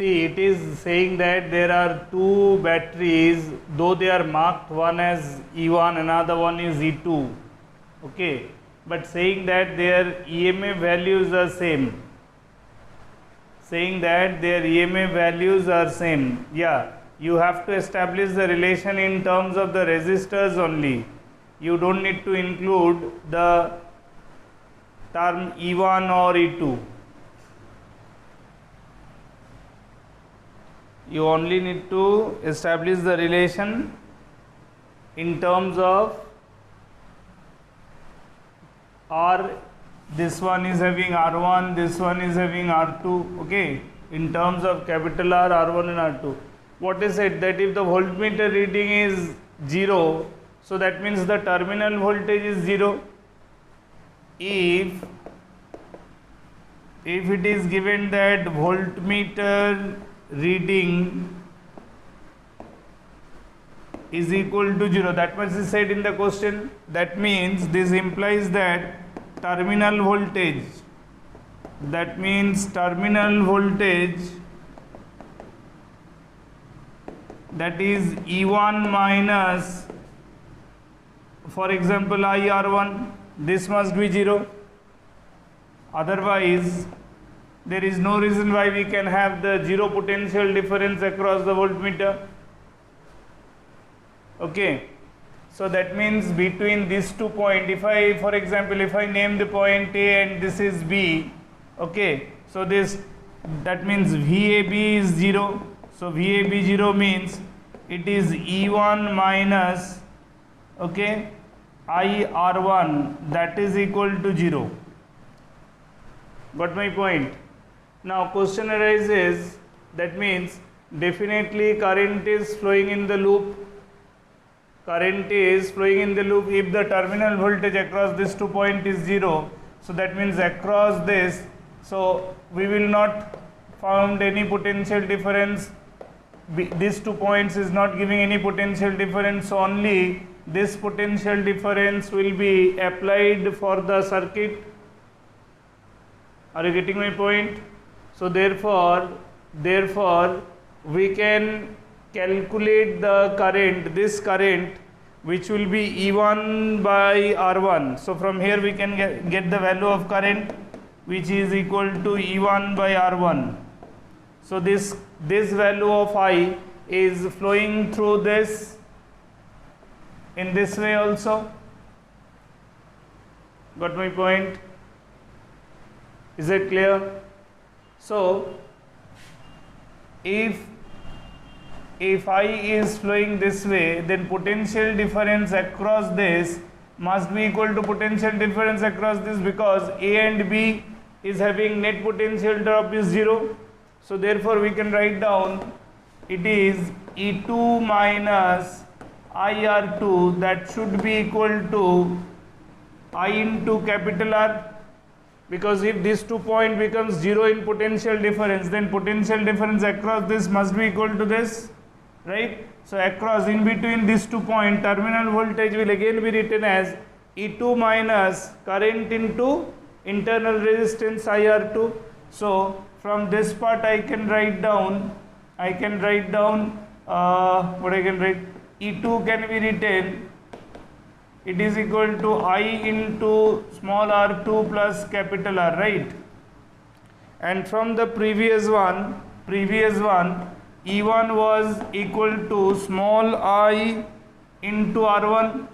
See, it is saying that there are two batteries, though they are marked, one as E1, another one is E2. Okay, but saying that their EMF values are same. Saying that their EMF values are same. Yeah, you have to establish the relation in terms of the resistors only. You don't need to include the term E1 or E2. You only need to establish the relation in terms of R. This one is having R1, this one is having R2. Okay, in terms of capital R, R1 and R2. What is it? That if the voltmeter reading is 0, so that means the terminal voltage is 0. If it is given that voltmeter reading is equal to 0, that much is said in the question. That means this implies that terminal voltage, that is E1 minus, for example, IR1, this must be 0. Otherwise there is no reason why we can have the 0 potential difference across the voltmeter. Okay, so that means between these 2 points, if I, for example, if I name the point A and this is B, okay, so that means VAB is 0. So VAB 0 means it is E1 minus, okay, IR1, that is equal to 0. Got my point? Now question arises, that means definitely current is flowing in the loop. Current is flowing in the loop if the terminal voltage across this 2 point is 0. So that means across this, so we will not found any potential difference. These 2 points is not giving any potential difference, so only this potential difference will be applied for the circuit. Are you getting my point? So therefore we can calculate the current, this current, which will be E1 by R1. So from here we can get the value of current, which is equal to E1 by R1. So this value of I is flowing through this in this way also. Got my point? Is it clear? So if I is flowing this way, then potential difference across this must be equal to potential difference across this, because A and B is having net potential drop is 0. So therefore we can write down it is E2 minus IR2, that should be equal to I into capital R. Because if this 2 point becomes 0 in potential difference, then potential difference across this must be equal to this, right? So across, in between these 2 points, terminal voltage will again be written as E2 minus current into internal resistance IR2. So from this part I can write down what I can write, E2 can be written, it is equal to I into small r2 plus capital R, right? And from the previous one, E1 was equal to small I into R1.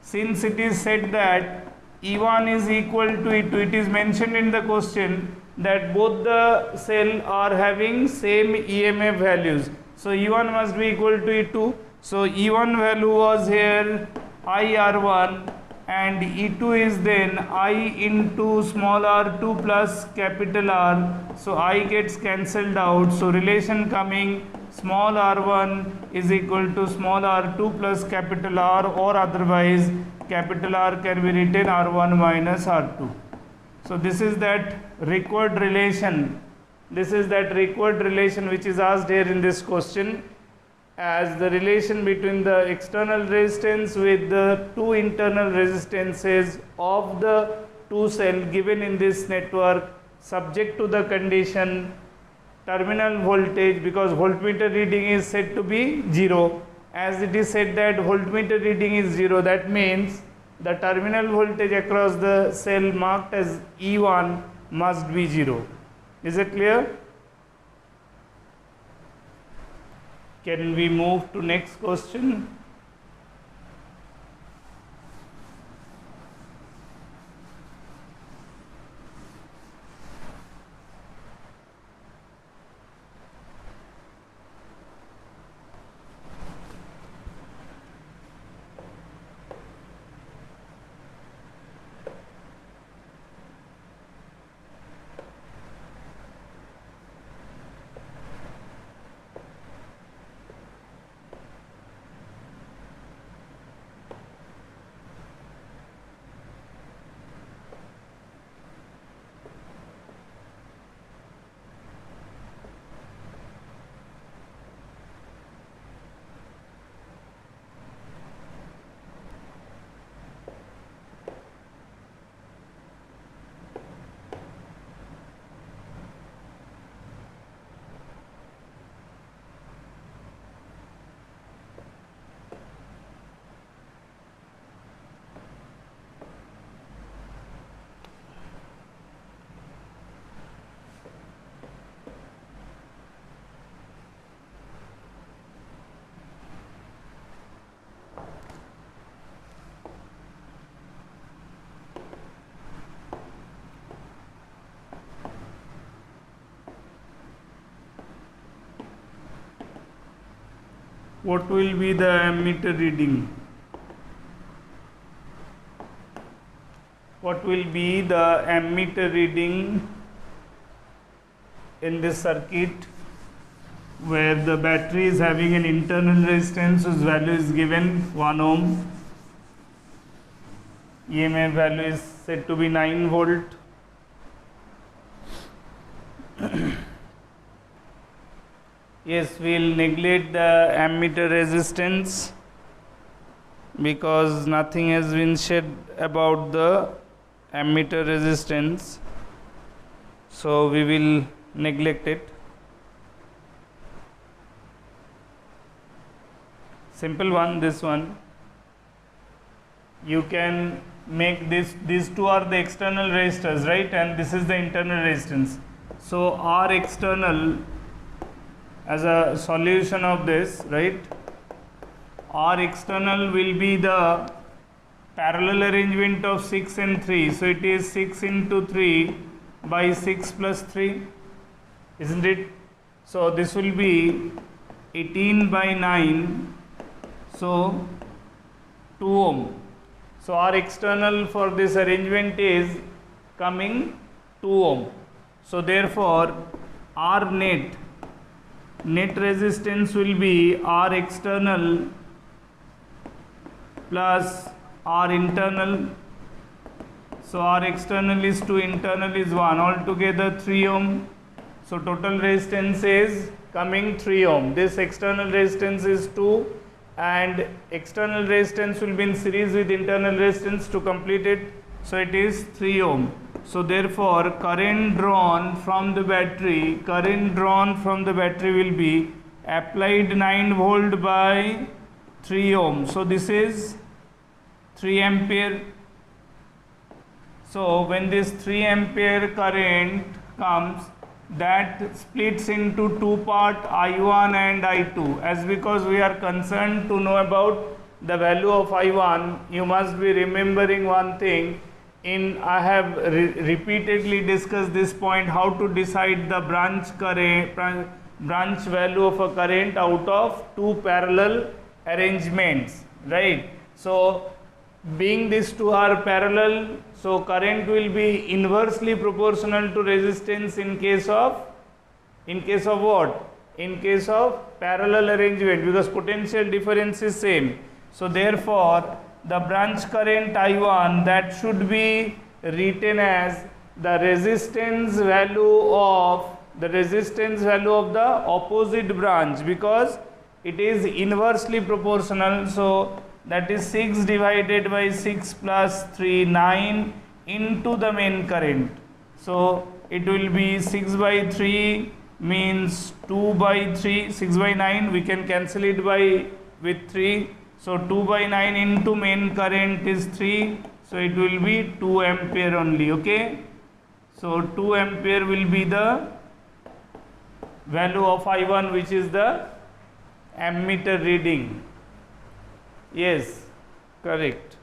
Since it is said that E1 is equal to E2, it is mentioned in the question that both the cell are having same EMF values. So E1 must be equal to E2. So E1 value was here IR1 and E2 is then I into small r2 plus capital R. So I gets cancelled out. So relation coming small r1 is equal to small r2 plus capital R, or otherwise capital R can be written R1 minus R2. So this is that required relation. This is that required relation which is asked here in this question, as the relation between the external resistance with the two internal resistances of the two cell given in this network, subject to the condition terminal voltage, because voltmeter reading is said to be 0. As it is said that voltmeter reading is 0, that means the terminal voltage across the cell marked as E1 must be 0. Is it clear? Can we move to next question? What will be the ammeter reading? What will be the ammeter reading in this circuit where the battery is having an internal resistance whose value is given 1 ohm, EMF value is said to be 9 volt. Yes, we will neglect the ammeter resistance because nothing has been said about the ammeter resistance, so we will neglect it. Simple one, this one. You can make this, these two are the external resistors, right, and this is the internal resistance. So R external, as a solution of this, right, R external will be the parallel arrangement of 6 and 3. So it is 6 into 3 by 6 plus 3, isn't it? So this will be 18 by 9, so 2 ohm. So R external for this arrangement is coming 2 ohm. So therefore R net resistance will be R external plus R internal. So R external is 2, internal is 1, altogether 3 ohm. So total resistance is coming 3 ohm. This external resistance is 2 and external resistance will be in series with internal resistance to complete it. So it is 3 ohm. So therefore current drawn from the battery will be applied 9 volt by 3 ohm. So this is 3 ampere. So when this 3 ampere current comes, that splits into two part, I1 and I2. As because we are concerned to know about the value of I1, you must be remembering one thing. I have repeatedly discussed this point, how to decide the branch value of a current out of two parallel arrangements, right? So being these two are parallel, so current will be inversely proportional to resistance in case of what? In case of parallel arrangement, because potential difference is same. So therefore the branch current I1, that should be written as the resistance value of the opposite branch, because it is inversely proportional. So that is 6 divided by 6 plus 3, 9 into the main current. So it will be 6 by 3 means 2 by 3, 6 by 9, we can cancel it by with 3. So 2 by 9 into main current is 3. So it will be 2 ampere only, okay. So 2 ampere will be the value of I1, which is the ammeter reading. Yes, correct.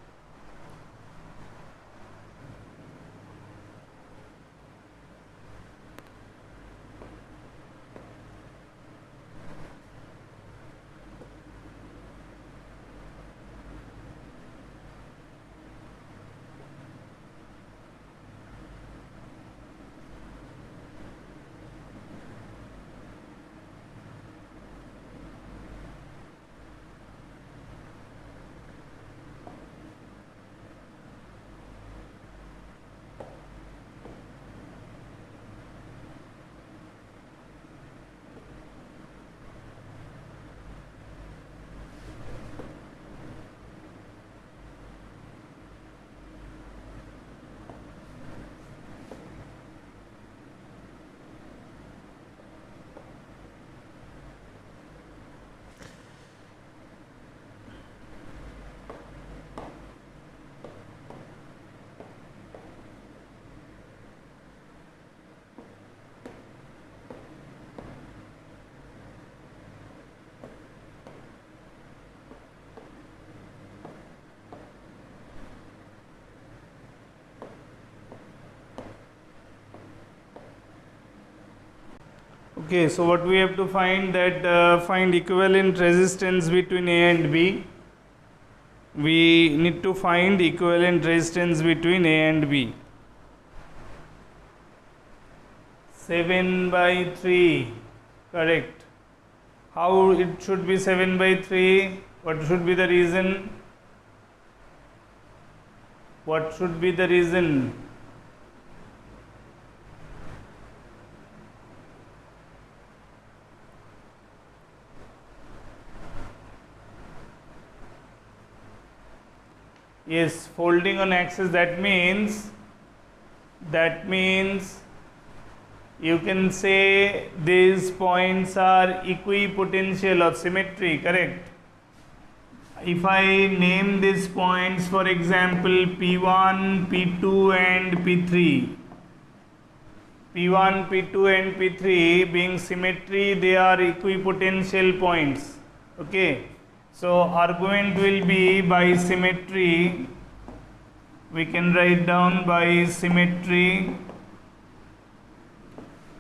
Okay, so what we have to find, that find equivalent resistance between A and B. We need to find equivalent resistance between A and B. 7 by 3, correct. How it should be 7 by 3? What should be the reason? What should be the reason? Yes, folding on axis, that means you can say these points are equipotential or symmetry, correct. If I name these points, for example, P1, P2 and P3. P1, P2 and P3 being symmetry, they are equipotential points, okay. So argument will be by symmetry. We can write down by symmetry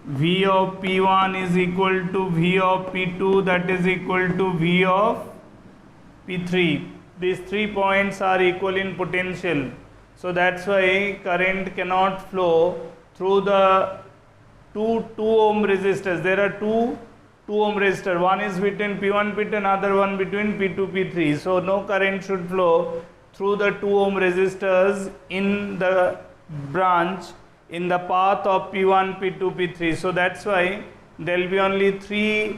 V of P1 is equal to V of P2, that is equal to V of P3. These 3 points are equal in potential. So that's why current cannot flow through the two ohm resistors. There are two ohm resistor, one is between P1 P2, another one between P2 P3. So no current should flow through the 2 ohm resistors in the branch in the path of P1 P2 P3. So that's why there will be only 3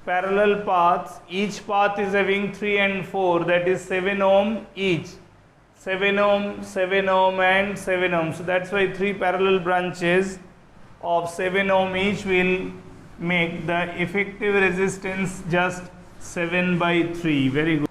parallel paths. Each path is having 3 and 4, that is 7 ohm each. 7 ohm, 7 ohm and 7 ohm. So that's why 3 parallel branches of 7 ohm each will make the effective resistance just 7 by 3. Very good.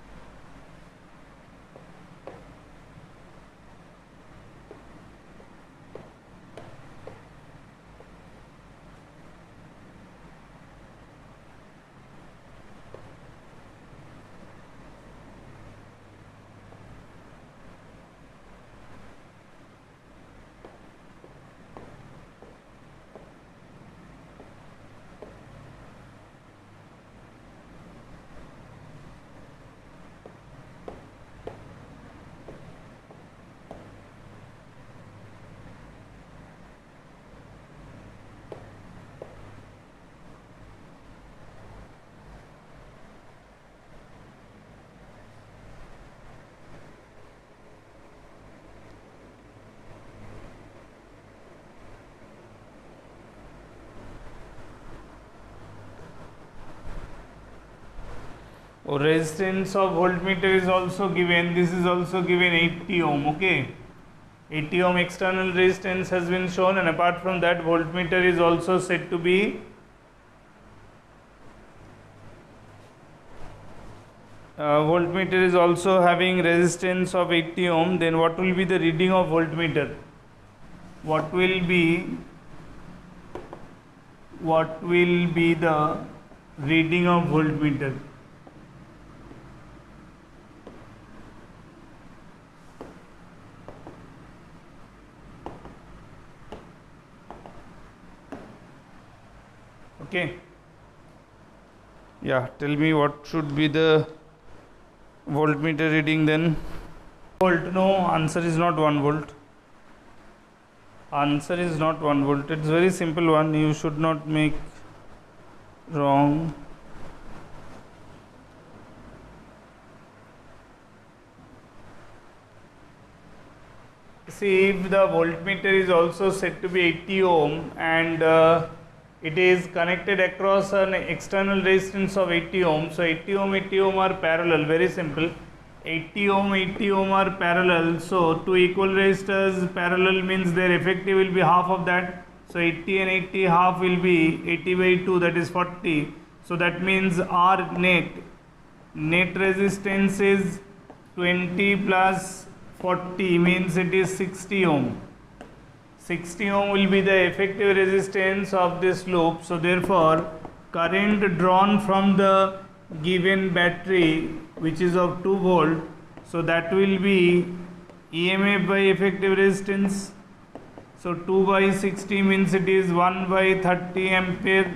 Resistance of voltmeter is also given. This is also given 80 ohm. Okay, 80 ohm external resistance has been shown, and apart from that, voltmeter is also said to be voltmeter is also having resistance of 80 ohm, then what will be the reading of voltmeter? What will be the reading of voltmeter? Okay. Yeah, tell me what should be the voltmeter reading then? Volt? No, answer is not 1 volt. Answer is not 1 volt. It's very simple one. You should not make wrong. See, if the voltmeter is also said to be 80 ohm and it is connected across an external resistance of 80 ohm. So 80 ohm are parallel, very simple. 80 ohm are parallel. So two equal resistors parallel means their effective will be half of that. So 80 and 80, half will be 80 by 2, that is 40. So that means our net resistance is 20 plus 40 means it is 60 ohm. 60 ohm will be the effective resistance of this loop. So therefore current drawn from the given battery, which is of 2 volt, so that will be EMF by effective resistance. So 2 by 60 means it is 1 by 30 ampere.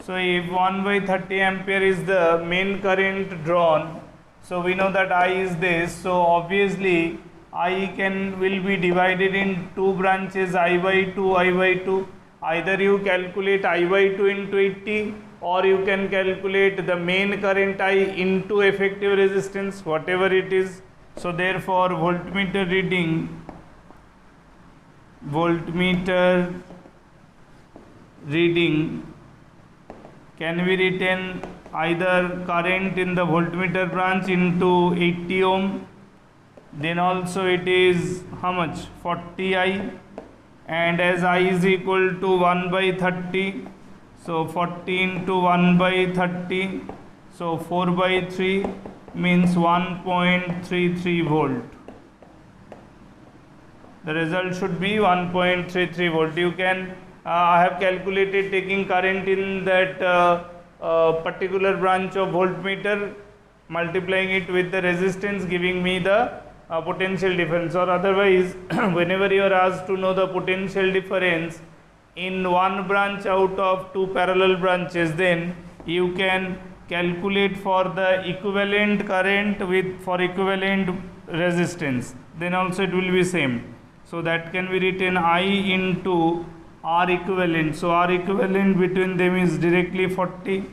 So if 1 by 30 ampere is the main current drawn, so we know that I is this, so obviously I will be divided in two branches, I by 2. Either you calculate I by 2 into 80, or you can calculate the main current I into effective resistance, whatever it is. So therefore voltmeter reading can be written either current in the voltmeter branch into 80 ohm, then also it is how much, 40I, and as I is equal to 1 by 30, so 40 into 1 by 30, so 4 by 3 means 1.33 volt. The result should be 1.33 volt. You can I have calculated taking current in that particular branch of voltmeter, multiplying it with the resistance, giving me the potential difference. Or otherwise whenever you are asked to know the potential difference in one branch out of two parallel branches, then you can calculate for the equivalent current for equivalent resistance, then also it will be same. So that can be written I into R equivalent. So R equivalent between them is directly 40,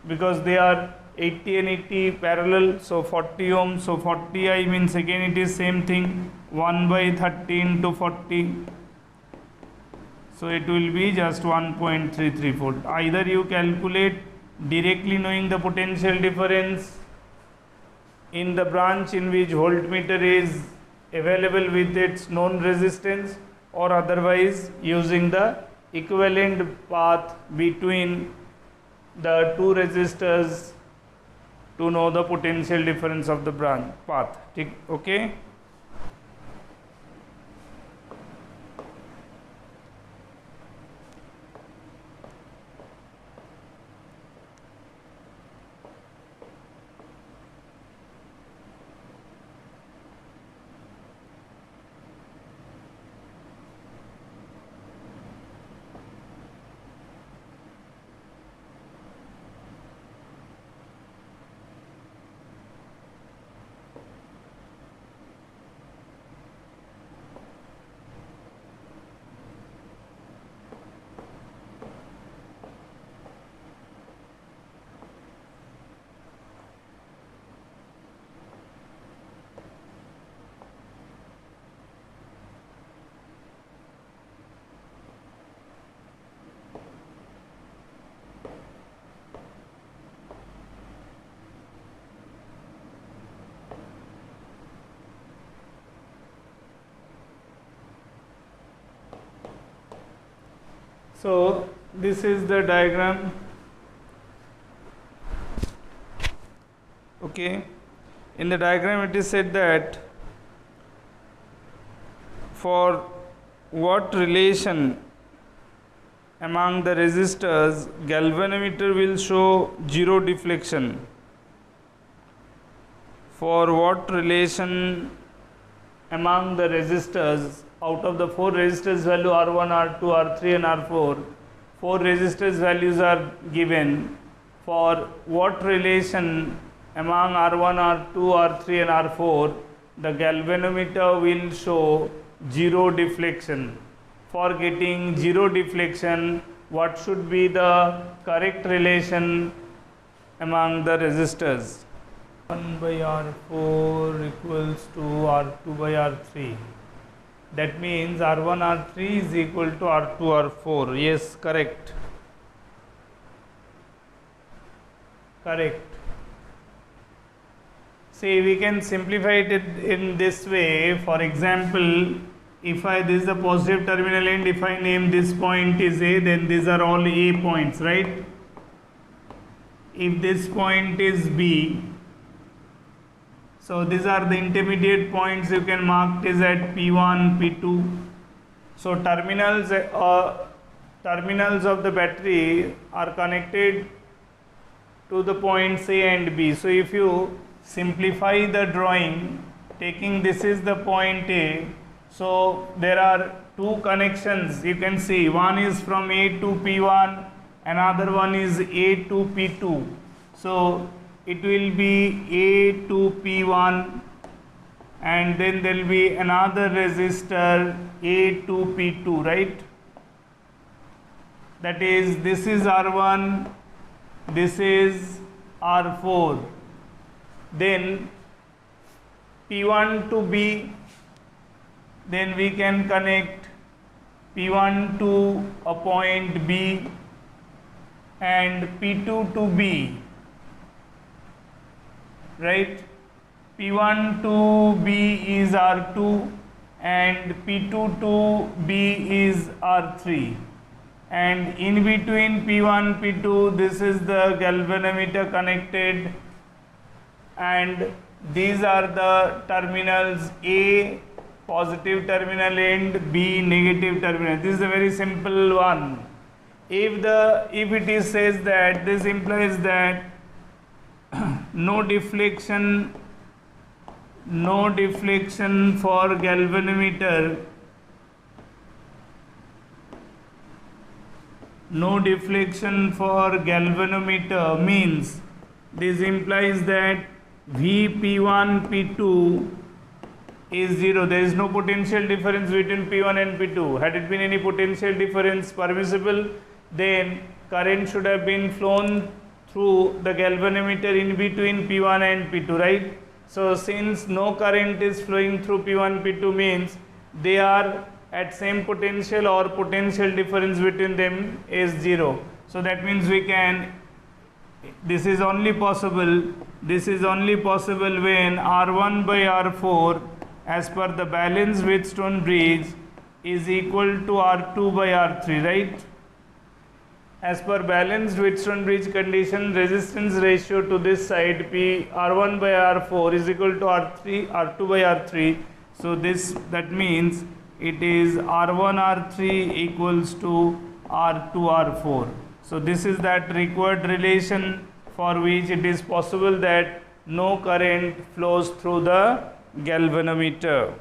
because they are 80 and 80 parallel, so 40 ohm. So 40I means again it is same thing, 1 by 30 into 40. So it will be just 1.33 volt. Either you calculate directly knowing the potential difference in the branch in which voltmeter is available with its known resistance, or otherwise using the equivalent path between the two resistors to know the potential difference of the branch path. Okay. So this is the diagram. Okay, in the diagram it is said that for what relation among the resistors galvanometer will show zero deflection. For what relation among the resistors, out of the four resistors value R1, R2, R3 and R4, four resistors values are given. For what relation among R1, R2, R3 and R4 the galvanometer will show zero deflection. For getting zero deflection, what should be the correct relation among the resistors? 1 by R4 equals to R2 by R3. That means R1, R3 is equal to R2, R4. Yes, correct. Correct. See, we can simplify it in this way. For example, if this is the positive terminal end, if I name this point is A, then these are all A points, right? If this point is B, so these are the intermediate points you can mark is at P1, P2. So terminals of the battery are connected to the points A and B. So if you simplify the drawing, taking this is the point A, so there are two connections you can see. One is from A to P1, another one is A to P2. So it will be A to P1 and then there will be another resistor A to P2, right? That is, this is R1, this is R4. Then P1 to B, then we can connect P1 to a point B and P2 to B, right? P1 to B is R2 and P2 to B is R3, and in between P1, P2 this is the galvanometer connected, and these are the terminals A positive terminal end, B negative terminal. This is a very simple one. If it is says that, this implies that no deflection for galvanometer, no deflection for galvanometer means this implies that Vp1 P2 is 0. There is no potential difference between P1 and P2. Had it been any potential difference permissible, then current should have been flown through the galvanometer in between P1 and P2, right? So since no current is flowing through P1, P2 means they are at same potential or potential difference between them is 0. So that means we can, this is only possible when R1 by R4 as per the balanced Wheatstone bridge is equal to R2 by R3, right? As per balanced Wheatstone bridge condition, resistance ratio to this side R1 by R4 is equal to R2 by R3. So that means it is R1 R3 equals to R2 R4. So this is that required relation for which it is possible that no current flows through the galvanometer.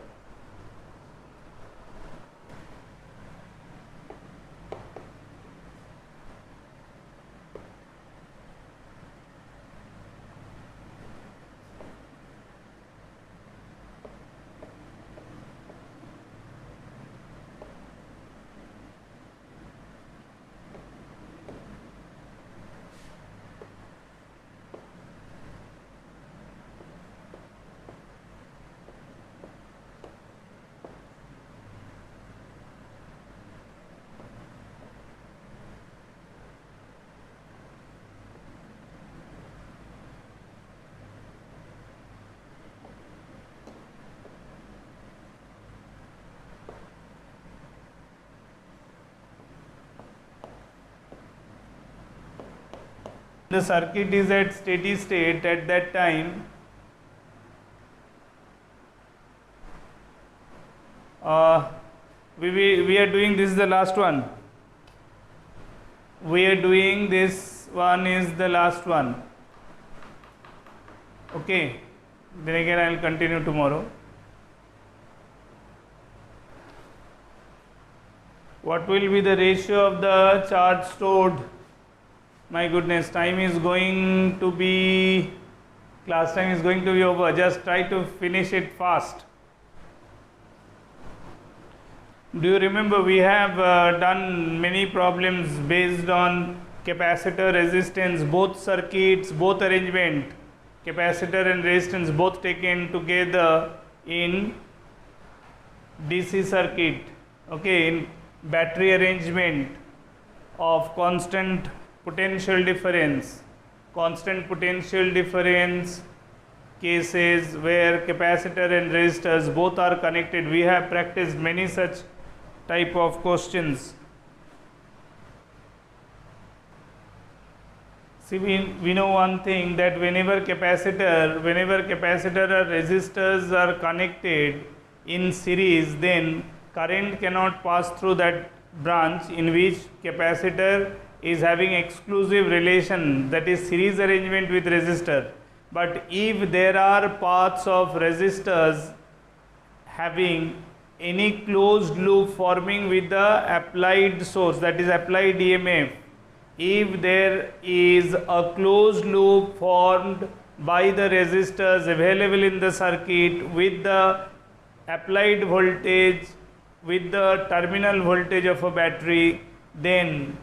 the circuit is at steady state, at that time we are doing this is the last one. We are doing this one is the last one. Okay, then again I will continue tomorrow. What will be the ratio of the charge stored? My goodness, time is going to be, class time is going to be over. Just try to finish it fast. Do you remember we have done many problems based on capacitor, resistance, both circuits, both arrangement, capacitor and resistance both taken together in DC circuit, okay, in battery arrangement of constant potential difference cases where capacitor and resistors both are connected. We have practiced many such type of questions. See, we know one thing, that whenever capacitor or resistors are connected in series, then current cannot pass through that branch in which capacitor is having exclusive relation, that is series arrangement with resistor. But if there are paths of resistors having any closed loop forming with the applied source, that is applied EMF, if there is a closed loop formed by the resistors available in the circuit with the applied voltage, with the terminal voltage of a battery, then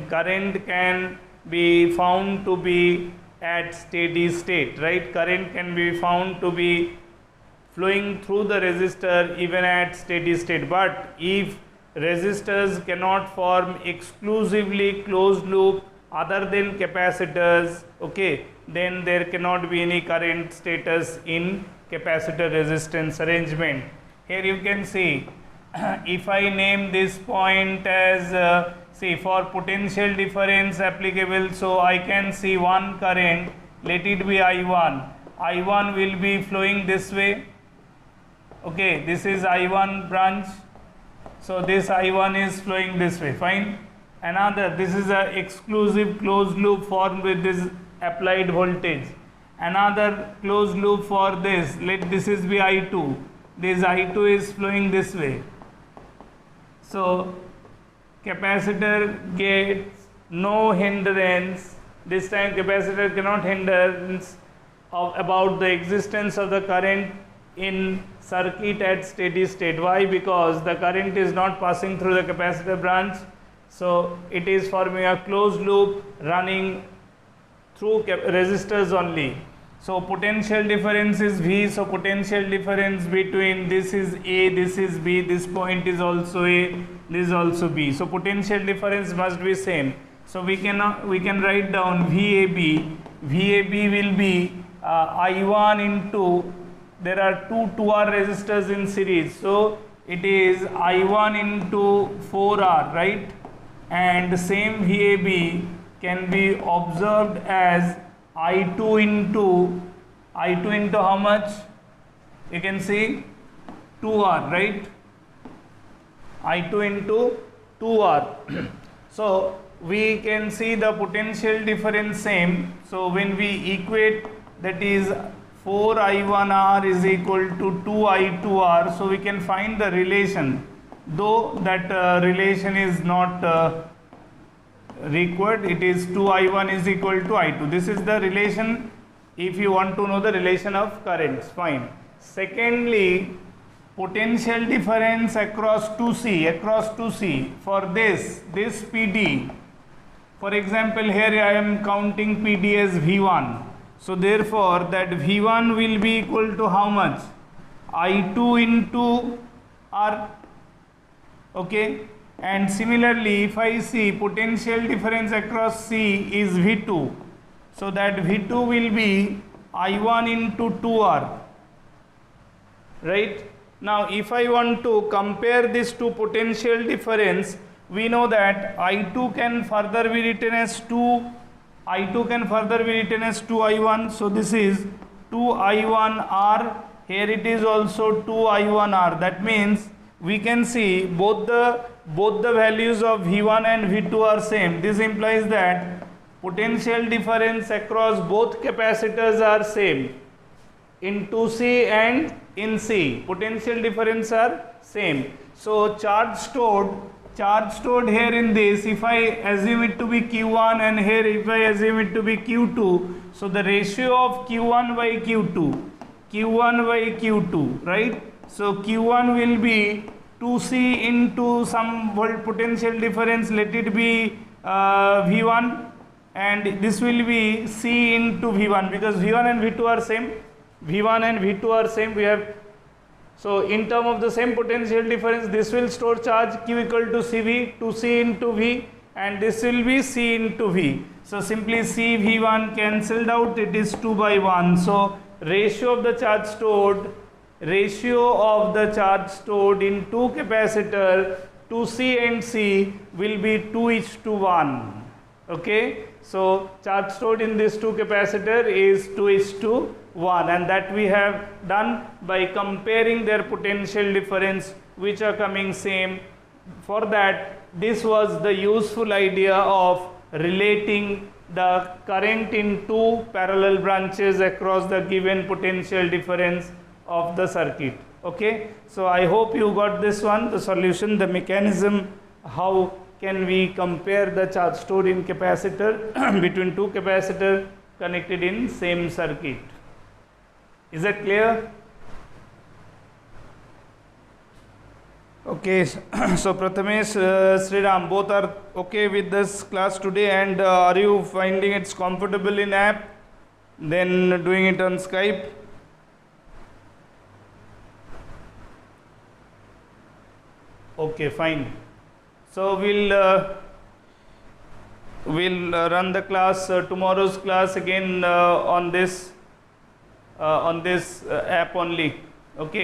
current can be found to be at steady state, right? Current can be found to be flowing through the resistor even at steady state. But if resistors cannot form exclusively closed loop other than capacitors, okay, then there cannot be any current status in capacitor resistance arrangement. Here you can see, if I name this point as say for potential difference applicable, so I can see one current, let it be I1. I1 will be flowing this way, okay, this is I1 branch, so this I1 is flowing this way, fine. Another, this is a exclusive closed loop formed with this applied voltage. Another closed loop for this, let this is be I2, this I2 is flowing this way. So capacitor gets no hindrance, this time capacitor cannot hindrance about the existence of the current in circuit at steady state. Why? Because the current is not passing through the capacitor branch, so it is forming a closed loop running through resistors only. So potential difference is V, so potential difference between this is A, this is B, this point is also A, this is also B. So potential difference must be same. So we can write down VAB. VAB will be I1 into, there are two 2R resistors in series, so it is I1 into 4R, right? And the same VAB can be observed as I2 into how much? You can see 2R, right? I2 into 2R. So we can see the potential difference same. So when we equate, that is 4I1R is equal to 2I2R, so we can find the relation, though that relation is not required. It is 2I1 is equal to I2. This is the relation if you want to know the relation of currents, fine. Secondly, potential difference across 2C, for this PD, for example here I am counting PD as V1, so therefore that V1 will be equal to how much? I2 into R, okay. And similarly, if I see potential difference across C is V2, so that V2 will be I1 into 2R, right? Now if I want to compare this to potential difference, we know that I2 can further be written as 2 I2 can further be written as 2I1. So this is 2I1R. Here it is also 2I1R. That means we can see both the values of V1 and V2 are same. This implies that potential difference across both capacitors are same. In 2C and in C, potential difference are same. So charge stored here in this, if I assume it to be Q1 and here if I assume it to be Q2, so the ratio of Q1 by Q2, right? So Q1 will be 2C into some potential difference, let it be V1, and this will be C into V1, because V1 and V2 are same. V1 and V2 are same. We have, so in term of the same potential difference, this will store charge Q equal to CV, 2C into V, and this will be C into V. So simply C V1 cancelled out, it is 2 by 1. So ratio of the charge stored in two capacitor 2C and C will be 2:1. Okay, so charge stored in this two capacitor is 2:1, and that we have done by comparing their potential difference, which are coming same. For that, this was the useful idea of relating the current in two parallel branches across the given potential difference of the circuit. Okay, so I hope you got this one, the solution, the mechanism, how can we compare the charge stored in capacitor between two capacitor connected in same circuit. Is that clear? Okay, so Prathamesh, Sriram, both are okay with this class today, and are you finding it's comfortable in app, then doing it on Skype? Okay, fine. So we'll run the class, tomorrow's class again on this app only. Okay.